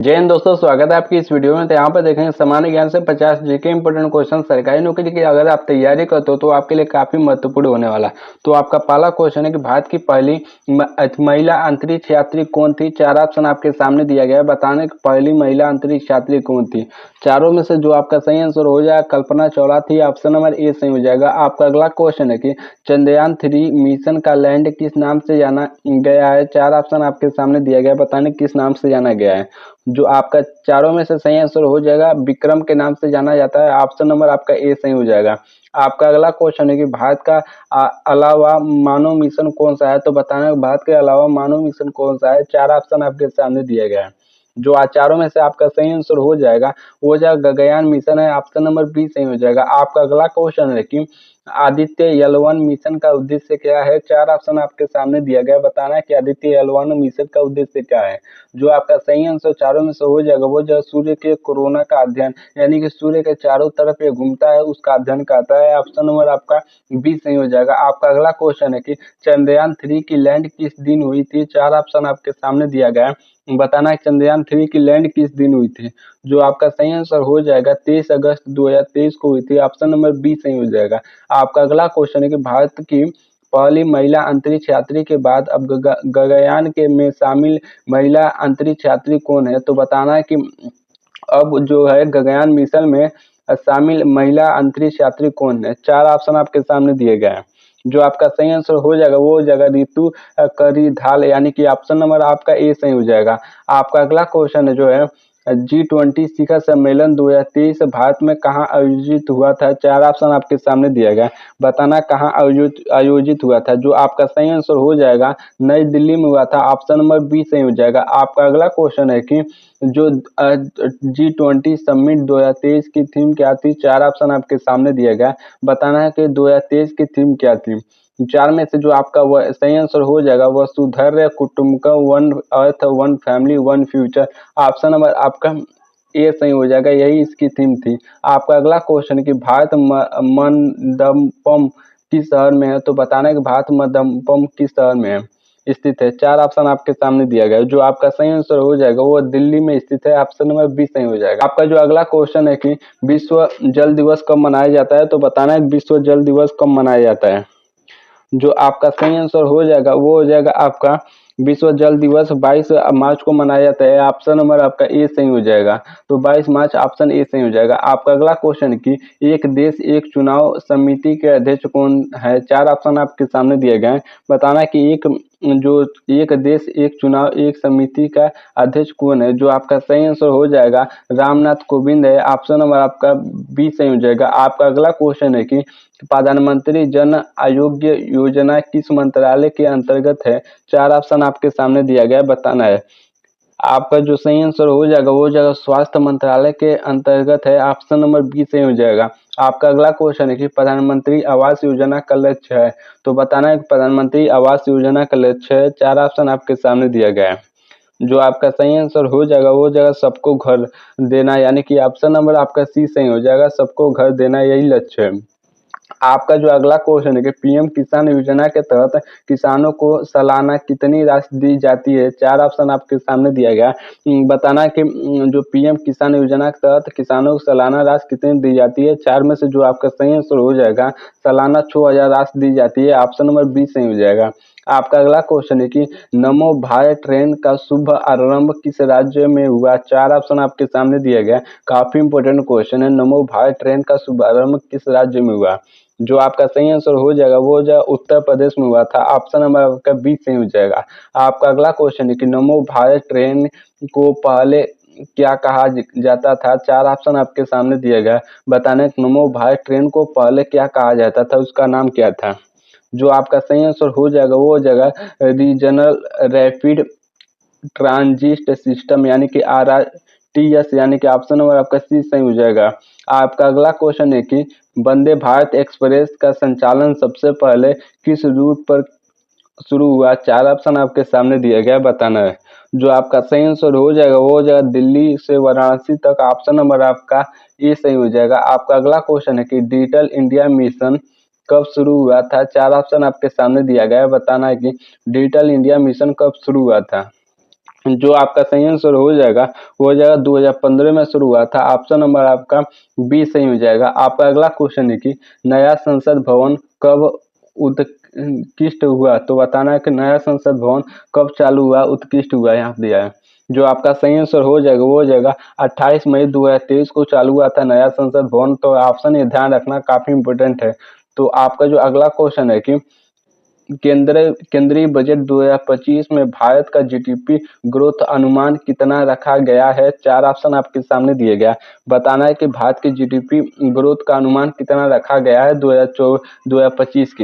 जय हिंद दोस्तों, स्वागत है आपकी इस वीडियो में। तो यहाँ पर देखेंगे सामान्य ज्ञान से 50 जीके इंपोर्टेंट क्वेश्चन सरकारी नौकरी की अगर आप तैयारी करते हो तो आपके लिए काफी महत्वपूर्ण होने वाला। तो आपका पहला क्वेश्चन है कि भारत की पहली महिला अंतरिक्ष यात्री कौन थी। चार ऑप्शन आपके सामने दिया गया है, बताने की पहली महिला अंतरिक्ष यात्री कौन थी। चारों में से जो आपका सही आंसर हो जाएगा कल्पना चावला थी, ऑप्शन नंबर ए सही हो जाएगा। आपका अगला क्वेश्चन है कि चंद्रयान 3 मिशन का लैंड किस नाम से जाना गया है। चार ऑप्शन आपके सामने दिया गया है, बताने किस नाम से जाना गया है। जो आपका चारों में से सही आंसर हो जाएगा विक्रम के नाम से जाना जाता है, ऑप्शन नंबर आपका ए सही हो जाएगा। आपका अगला क्वेश्चन है कि भारत का अलावा मानव मिशन कौन सा है। तो बताना है भारत के अलावा मानव मिशन कौन सा है। चार ऑप्शन आपके सामने दिया गया है, जो चारों में से आपका सही आंसर हो जाएगा वो जाएगा गगनयान मिशन है, ऑप्शन नंबर बी सही हो जाएगा। आपका अगला क्वेश्चन है कि आदित्य L1 मिशन का उद्देश्य क्या है। चार ऑप्शन आपके सामने दिया गया है, बताना है कि आदित्य L1 मिशन का उद्देश्य क्या है। जो आपका सही आंसर चारों में से हो जाएगा वो जो सूर्य के कोरोना का अध्ययन, यानी कि सूर्य के चारों तरफ ये घूमता है उसका अध्ययन करता है, ऑप्शन नंबर आपका बी सही हो जाएगा। आपका अगला क्वेश्चन है कि चंद्रयान 3 की लैंड किस दिन हुई थी। चार ऑप्शन आपके सामने दिया गया है, बताना है चंद्रयान 3 की लैंड किस दिन हुई थी। जो आपका सही आंसर हो जाएगा 23 अगस्त 2023 को हुई थी, ऑप्शन नंबर बी सही हो जाएगा। आपका अगला क्वेश्चन है कि भारत की पहली महिला अंतरिक्ष यात्री के बाद अब गगनयान के में शामिल महिला अंतरिक्ष यात्री कौन है। तो बताना है कि अब जो है गगनयान मिशन में शामिल महिला अंतरिक्ष यात्री कौन है। चार ऑप्शन आपके सामने दिए गए हैं, जो आपका सही आंसर हो जाएगा वो हो जाएगा रितु करिधाल, यानी कि ऑप्शन नंबर आपका ए सही हो जाएगा। आपका अगला क्वेश्चन है जो है G20 शिखर सम्मेलन 2023 भारत में कहाँ आयोजित हुआ था। चार ऑप्शन आपके सामने दिया गया, बताना कहाँ आयोजित हुआ था। जो आपका सही आंसर हो जाएगा नई दिल्ली में हुआ था, ऑप्शन नंबर बी सही हो जाएगा। आपका अगला क्वेश्चन है कि जो G20 समिट 2023 की थीम क्या थी। चार ऑप्शन आपके सामने दिया गया, बताना है कि 2023 की थीम क्या थी। चार में से जो आपका वह सही आंसर हो जाएगा वसुधैर्य कुटुंबकम, one earth, one family, one future, option number आपका ए सही हो जाएगा, यही इसकी थीम थी। आपका अगला क्वेश्चन कि भारत मदम्पम किस शहर में है। तो बताना है कि भारत मदम्पम किस शहर में है स्थित है। चार ऑप्शन आपके सामने दिया गया है, जो आपका सही आंसर हो जाएगा वो दिल्ली में स्थित है, ऑप्शन नंबर बी सही हो जाएगा। आपका जो अगला क्वेश्चन है कि विश्व जल दिवस कब मनाया जाता है। तो बताना है विश्व जल दिवस कब मनाया जाता है। जो आपका सही आंसर हो जाएगा वो हो जाएगा आपका विश्व जल दिवस 22 मार्च को मनाया जाता है, ऑप्शन नंबर आपका ए सही हो जाएगा। तो 22 मार्च ऑप्शन ए सही हो जाएगा। आपका अगला क्वेश्चन कि एक देश एक चुनाव समिति के अध्यक्ष कौन है। चार ऑप्शन आपके सामने दिए गए हैं, बताना कि एक देश एक चुनाव एक समिति का अध्यक्ष कौन है। जो आपका सही आंसर हो जाएगा रामनाथ कोविंद है, ऑप्शन नंबर आपका बी सही हो जाएगा। आपका अगला क्वेश्चन है कि प्रधानमंत्री जन आरोग्य योजना किस मंत्रालय के अंतर्गत है। चार ऑप्शन आपके सामने दिया गया है, बताना है। आपका जो सही आंसर हो जाएगा वो जाएगा स्वास्थ्य मंत्रालय के अंतर्गत है, ऑप्शन नंबर बी सही हो जाएगा। आपका अगला क्वेश्चन है कि प्रधानमंत्री आवास योजना का लक्ष्य है। तो बताना है कि प्रधानमंत्री आवास योजना का लक्ष्य है। चार ऑप्शन आपके सामने दिया गया है, जो आपका सही आंसर हो जाएगा वो जाएगा सबको घर देना, यानी कि ऑप्शन नंबर आपका सी सही हो जाएगा, सबको घर देना यही लक्ष्य है। आपका जो अगला क्वेश्चन है कि पीएम किसान योजना के तहत किसानों को सालाना कितनी राशि दी जाती है। चार ऑप्शन आपके सामने दिया गया, बताना कि जो पीएम किसान योजना के तहत किसानों को सालाना राशि कितनी दी जाती है। चार में से जो आपका सही आंसर हो जाएगा सालाना 6000 राशि दी जाती है, ऑप्शन नंबर बी सही हो जाएगा। आपका अगला क्वेश्चन है कि नमो भारत ट्रेन का शुभ आरंभ किस राज्य में हुआ। चार ऑप्शन आपके सामने दिया गया, काफी इंपोर्टेंट क्वेश्चन है। नमो भारत ट्रेन का शुभ आरंभ किस राज्य में हुआ। जो आपका सही आंसर हो जाएगा वो जो उत्तर प्रदेश में हुआ था, ऑप्शन नंबर आपका बी सही हो जाएगा। आपका अगला क्वेश्चन है कि नमो भारत ट्रेन को पहले क्या कहा जाता था। चार ऑप्शन आपके सामने दिया गया, बताने नमो भारत ट्रेन को पहले क्या कहा जाता था, उसका नाम क्या था। जो आपका सही आंसर हो जाएगा वो हो जाएगा रीजनल रैपिड ट्रांजिट सिस्टम, यानी कि RRTS, यानी कि ऑप्शन नंबर आपका सी सही हो जाएगा। आपका अगला क्वेश्चन है कि वंदे भारत एक्सप्रेस का संचालन सबसे पहले किस रूट पर शुरू हुआ। चार ऑप्शन आपके सामने दिया गया, बताना है। जो आपका सही आंसर हो जाएगा वो हो जाएगा दिल्ली से वाराणसी तक, ऑप्शन नंबर आपका ए सही हो जाएगा। आपका अगला क्वेश्चन है कि डिजिटल इंडिया मिशन कब शुरू हुआ था। चार ऑप्शन आपके सामने दिया गया है, बताना है कि डिजिटल इंडिया मिशन कब शुरू हुआ था। जो आपका सही आंसर हो जाएगा वो हो जाएगा 2015 में शुरू हुआ था। ऑप्शन नंबर आपका बी सही हो जाएगा। आपका अगला क्वेश्चन है कि नया संसद भवन कब उत्कृष्ट हुआ, तो बताना है कि नया संसद भवन कब चालू हुआ, उत्कृष्ट हुआ, यहाँ पे दिया है। जो आपका सही आंसर हो जाएगा वो हो जाएगा 28 मई 2023 को चालू हुआ था नया संसद भवन। तो ऑप्शन ये ध्यान रखना काफी इंपोर्टेंट है। तो आपका जो अगला क्वेश्चन है कि केंद्रीय बजट 2025 में भारत का जीडीपी ग्रोथ अनुमान कितना रखा गया है। 4 ऑप्शन आपके सामने दिए गया। बताना है कि भारत की जीडीपी ग्रोथ का अनुमान कितना रखा गया है 2025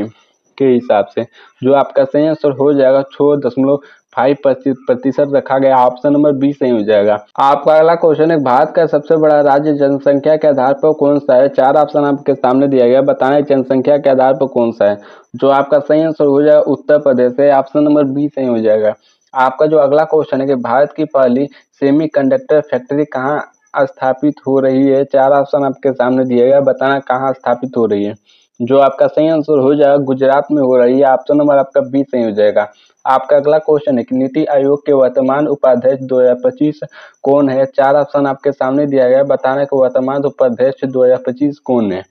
के हिसाब से। जो आपका सही आंसर हो जाएगा 6.5% रखा गया। ऑप्शन नंबर बी सही हो जाएगा। आपका अगला क्वेश्चन है भारत का सबसे बड़ा राज्य जनसंख्या के आधार पर कौन सा है। 4 ऑप्शन आपके सामने दिया गया। बताना है जनसंख्या के आधार पर कौन सा है। जो आपका सही आंसर हो जाएगा उत्तर प्रदेश है। ऑप्शन नंबर बी सही हो जाएगा। आपका जो अगला क्वेश्चन है कि भारत की पहली सेमीकंडक्टर फैक्ट्री कहाँ स्थापित हो रही है। 4 ऑप्शन आपके सामने दिए गए। बताना कहाँ स्थापित हो रही है। जो आपका सही आंसर हो जाएगा गुजरात में हो रही है। ऑप्शन नंबर आपका बी सही हो जाएगा। आपका अगला क्वेश्चन है कि नीति आयोग के वर्तमान उपाध्यक्ष 2025 कौन है। 4 ऑप्शन आपके सामने दिया गया। बताना कि वर्तमान उपाध्यक्ष 2025 कौन है।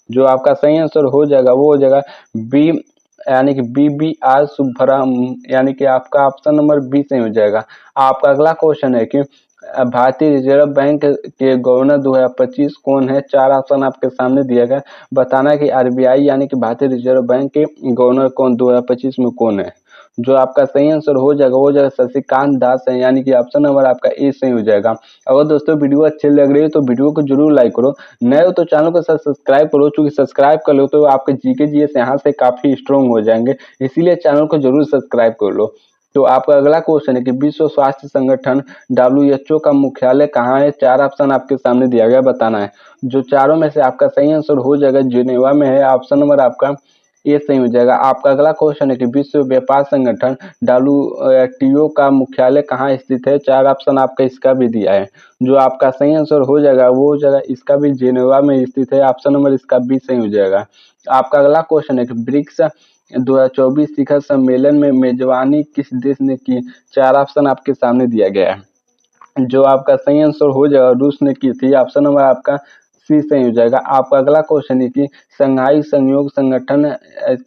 जो आपका सही आंसर हो जाएगा वो हो जाएगा बी, यानी कि BBR सुब्बरम, यानी कि आपका ऑप्शन नंबर बी सही हो जाएगा। आपका अगला क्वेश्चन है कि भारतीय रिजर्व बैंक के गवर्नर 2025 कौन है। 4 ऑप्शन आपके सामने दिया गया। बताना कि RBI यानी कि भारतीय रिजर्व बैंक के गवर्नर कौन 2025 में कौन है। जो आपका सही आंसर हो जाएगा वो जाएगा शशिकांत दास है, यानी कि ऑप्शन नंबर आपका ए सही हो जाएगा। अगर दोस्तों वीडियो अच्छी लग रही है तो वीडियो को जरूर लाइक करो। नए हो तो चैनल को सब्सक्राइब करो, चूंकि सब्सक्राइब कर लो तो आपके जीके जीएस यहाँ से काफी स्ट्रॉन्ग हो जाएंगे, इसीलिए चैनल को जरूर सब्सक्राइब कर लो। तो आपका अगला क्वेश्चन है कि विश्व स्वास्थ्य संगठन WHO का मुख्यालय कहाँ है। 4 ऑप्शन आपके सामने दिया गया। बताना है। जो चारों में से आपका सही आंसर हो जाएगा जिनेवा में है। ऑप्शन नंबर आपका ये सही हो जाएगा। आपका अगला क्वेश्चन है कि विश्व व्यापार संगठन WTO का मुख्यालय कहाँ स्थित है। 4 ऑप्शन आपका इसका भी दिया है। जो आपका सही आंसर हो जाएगा वो हो जाएगा इसका भी जेनेवा में स्थित है। ऑप्शन नंबर इसका बी सही हो जाएगा। आपका अगला क्वेश्चन है कि ब्रिक्स 2024 शिखर सम्मेलन में मेजबानी किस देश ने की। 4 ऑप्शन आपके सामने दिया गया है। जो आपका सही आंसर हो जाएगा रूस ने की थी। ऑप्शन नंबर आपका सी सही हो जाएगा। आपका अगला क्वेश्चन है कि संघाई सहयोग संगठन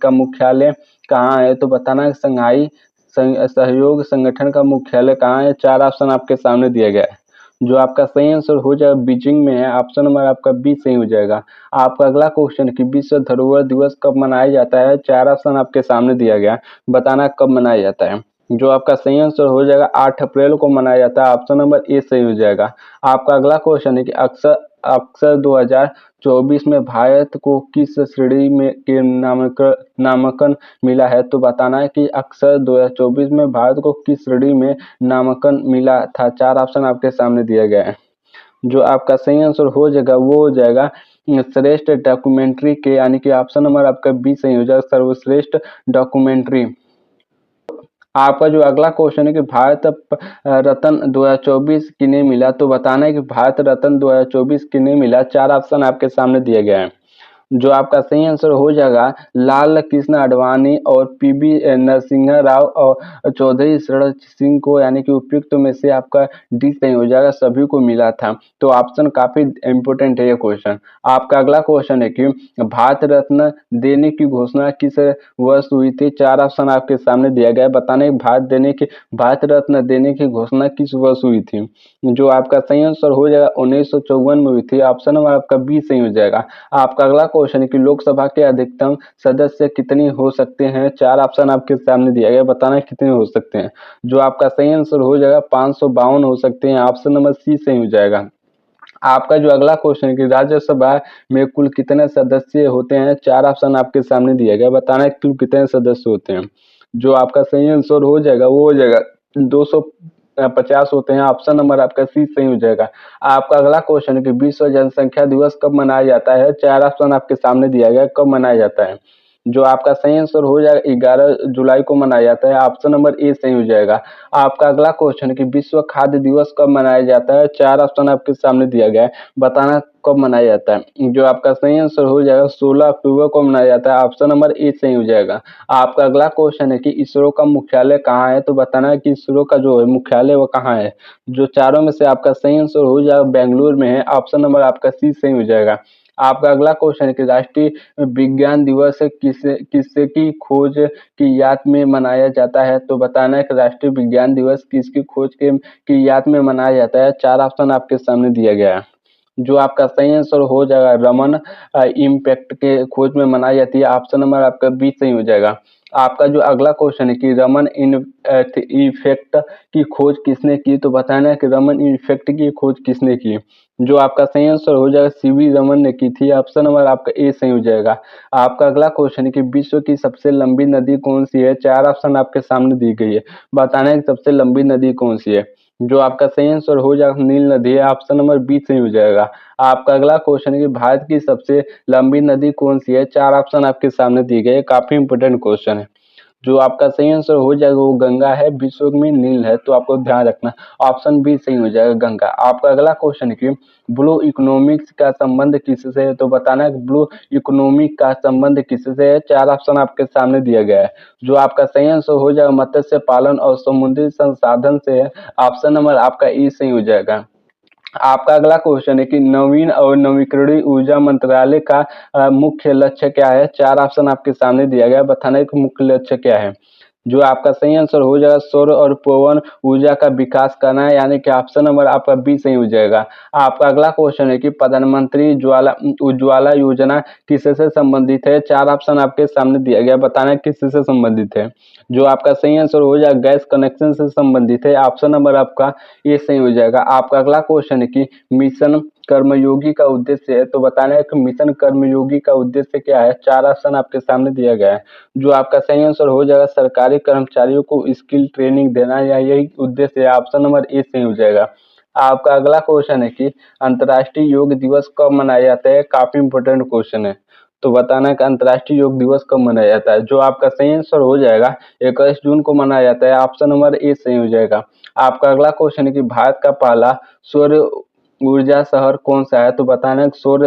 का मुख्यालय कहाँ है। तो बताना है संघाई सहयोग संगठन का मुख्यालय कहाँ है। 4 ऑप्शन आपके सामने दिया गया है। जो आपका सही आंसर हो जाएगा बीजिंग में है। ऑप्शन नंबर आपका बी सही हो जाएगा। आपका अगला क्वेश्चन है कि विश्व धरोहर दिवस कब मनाया जाता है। 4 ऑप्शन आपके सामने दिया गया। बताना कब मनाया जाता है। जो आपका सही आंसर हो जाएगा 8 अप्रैल को मनाया जाता है। ऑप्शन नंबर ए सही हो जाएगा। आपका अगला क्वेश्चन है कि अक्सर अक्सर 2024 में भारत को किस श्रेणी में के नामांकन मिला है। तो बताना है कि अक्सर 2024 में भारत को किस श्रेणी में नामांकन मिला था। 4 ऑप्शन आपके सामने दिया गया है। जो आपका सही आंसर हो जाएगा वो हो जाएगा श्रेष्ठ डॉक्यूमेंट्री के, यानी कि ऑप्शन नंबर आपका बी सही हो जाएगा सर्वश्रेष्ठ डॉक्यूमेंट्री। आपका जो अगला क्वेश्चन है कि भारत रत्न 2024 किन्हें मिला। तो बताना है कि भारत रत्न 2024 किन्हें मिला। 4 ऑप्शन आपके सामने दिए गए हैं। जो आपका सही आंसर हो जाएगा लाल कृष्ण आडवाणी और PB नरसिंह राव और चौधरी शरण सिंह को, यानी कि उपयुक्त में से आपका डी सही हो जाएगा। सभी को मिला था। तो ऑप्शन काफी इंपोर्टेंट है ये क्वेश्चन। आपका अगला क्वेश्चन है कि भारत रत्न देने की घोषणा किस वर्ष हुई थी। 4 ऑप्शन आपके सामने दिया गया है। बताने भारत रत्न देने की घोषणा किस वर्ष हुई थी। जो आपका सही आंसर हो जाएगा 1954 में हुई थी। ऑप्शन नंबर आपका बी सही हो जाएगा। आपका अगला क्वेश्चन है कि लोकसभा के अधिकतम सदस्य कितने हो सकते हैं। 4 ऑप्शन आपके सामने दिया गया। बताना कितने हो सकते हैं। जो आपका सही आंसर हो जाएगा 552 हो सकते हैं। ऑप्शन नंबर सी सही हो जाएगा। आपका जो अगला क्वेश्चन है कि राज्यसभा में कुल कितने सदस्य होते हैं। 4 ऑप्शन आपके सामने दिया गया। बताना कुल कितने सदस्य होते हैं। जो आपका सही आंसर हो जाएगा वो हो जाएगा 250 होते हैं। ऑप्शन नंबर आपका सी सही हो जाएगा। आपका अगला क्वेश्चन है कि विश्व जनसंख्या दिवस कब मनाया जाता है। 4 ऑप्शन आपके सामने दिया गया कब मनाया जाता है। जो आपका सही आंसर हो जाएगा 11 जुलाई को मनाया जाता है। ऑप्शन नंबर ए सही हो जाएगा। आपका अगला क्वेश्चन है कि विश्व खाद्य दिवस कब मनाया जाता है? 4 ऑप्शन आपके सामने दिया गया है, बताना कब मनाया जाता है। जो आपका सही आंसर हो जाएगा 16 अक्टूबर को मनाया जाता है। ऑप्शन नंबर ए सही हो जाएगा। आपका अगला क्वेश्चन है कि इसरो का मुख्यालय कहाँ है? तो बताना है कि इसरो का जो है मुख्यालय वो कहाँ है। जो चारों में से आपका सही आंसर हो जाएगा बेंगलुरु में है। ऑप्शन नंबर आपका सी सही हो जाएगा। आपका अगला क्वेश्चन है कि राष्ट्रीय विज्ञान दिवस किसे किससे की खोज की याद में मनाया जाता है? तो बताना है कि राष्ट्रीय विज्ञान दिवस किसकी खोज के की याद में मनाया जाता है। 4 ऑप्शन आपके सामने दिया गया है। जो आपका सही आंसर हो जाएगा रमन इम्पैक्ट के खोज में मनाई जाती है। ऑप्शन नंबर आपका बी सही हो जाएगा। आपका जो अगला क्वेश्चन है कि रमन इफेक्ट की खोज किसने की? तो बताना है कि रमन इफेक्ट की खोज किसने की। जो आपका सही आंसर हो जाएगा सीवी रमन ने की थी। ऑप्शन नंबर आपका ए सही हो जाएगा। आपका अगला क्वेश्चन है कि विश्व की सबसे लंबी नदी कौन सी है? 4 ऑप्शन आपके सामने दी गई है, बताना है कि सबसे लंबी नदी कौन सी है। जो आपका सही आंसर हो जाएगा नील नदी है। ऑप्शन नंबर बी सही हो जाएगा। आपका अगला क्वेश्चन है कि भारत की सबसे लंबी नदी कौन सी है? 4 ऑप्शन आपके सामने दिए गए, काफी इंपोर्टेंट क्वेश्चन है। जो आपका सही आंसर हो जाएगा वो गंगा है, विश्व में नील है, तो आपको ध्यान रखना। ऑप्शन बी सही हो जाएगा गंगा। आपका अगला क्वेश्चन है कि ब्लू इकोनॉमिक्स का संबंध किससे है? तो बताना है कि ब्लू इकोनॉमिक का संबंध किससे है। 4 ऑप्शन आपके सामने दिया गया है। जो आपका सही आंसर हो जाएगा मत्स्य पालन और समुद्री संसाधन से है। ऑप्शन नंबर आपका ई सही हो जाएगा। आपका अगला क्वेश्चन है कि नवीन और नवीकरणीय ऊर्जा मंत्रालय का मुख्य लक्ष्य क्या है? 4 ऑप्शन आपके सामने दिया गया है, बताना है कि मुख्य लक्ष्य क्या है। जो आपका सही आंसर हो जाएगा सौर और पवन ऊर्जा का विकास करना है, यानी कि ऑप्शन नंबर आपका बी सही हो जाएगा। आपका अगला क्वेश्चन है कि प्रधानमंत्री उज्ज्वला योजना किससे संबंधित है? 4 ऑप्शन आपके सामने दिया गया, बताना है किससे संबंधित है। जो आपका सही आंसर हो जाएगा गैस कनेक्शन से संबंधित है। ऑप्शन नंबर आपका ये सही हो जाएगा। आपका अगला क्वेश्चन है कि मिशन कर्मयोगी का उद्देश्य है, तो बताना है कि मिशन कर्मयोगी का उद्देश्य क्या है। 4 ऑप्शन आपके सामने दिया गया है। जो आपका सही आंसर हो जाएगा सरकारी कर्मचारियों को स्किल ट्रेनिंग देना, या यही उद्देश्य है। ऑप्शन नंबर ए सही हो जाएगा। आपका अगला क्वेश्चन है कि अंतर्राष्ट्रीय योग दिवस कब मनाया जाता है? काफी इंपोर्टेंट क्वेश्चन है, तो बताना है कि अंतर्राष्ट्रीय योग दिवस कब मनाया जाता है। जो आपका सही आंसर हो जाएगा 21 जून को मनाया जाता है। ऑप्शन नंबर ए सही हो जाएगा। आपका अगला क्वेश्चन है कि भारत का पहला सौर ऊर्जा शहर कौन सा है? तो बताना है सौर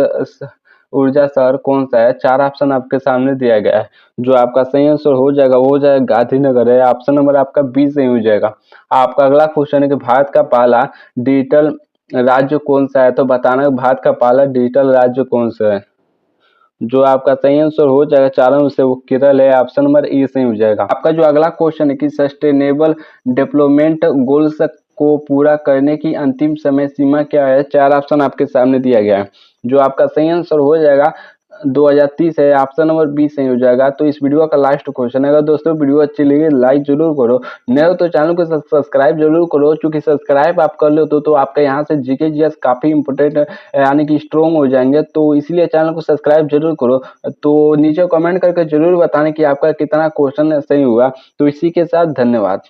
ऊर्जा शहर कौन सा है। 4 ऑप्शन आपके सामने दिया गया है। जो आपका सही आंसर हो जाएगा वो हो जाएगा गांधीनगर है। ऑप्शन नंबर आपका बी सही हो जाएगा। आपका अगला क्वेश्चन है कि भारत का पहला डिजिटल राज्य कौन सा है? तो बताना है भारत का पहला डिजिटल राज्य कौन सा है। जो आपका सही आंसर हो जाएगा चारों में से वो केरल है। ऑप्शन नंबर ए सही हो जाएगा। आपका जो अगला क्वेश्चन है कि सस्टेनेबल डेवलपमेंट गोल्स को पूरा करने की अंतिम समय सीमा क्या है? 4 ऑप्शन आपके सामने दिया गया है। जो आपका सही आंसर हो जाएगा 2030 है। ऑप्शन नंबर बी सही हो जाएगा। तो इस वीडियो का लास्ट क्वेश्चन है, अगर दोस्तों वीडियो अच्छी लगी लाइक जरूर करो, नए हो तो चैनल को सब्सक्राइब जरूर करो, क्योंकि सब्सक्राइब आप कर लो तो आपका यहाँ से जीके जीएस काफी इंपोर्टेंट यानी कि स्ट्रॉन्ग हो जाएंगे, तो इसलिए चैनल को सब्सक्राइब जरूर करो। तो नीचे कमेंट करके जरूर बताने कि आपका कितना क्वेश्चन सही हुआ। तो इसी के साथ धन्यवाद।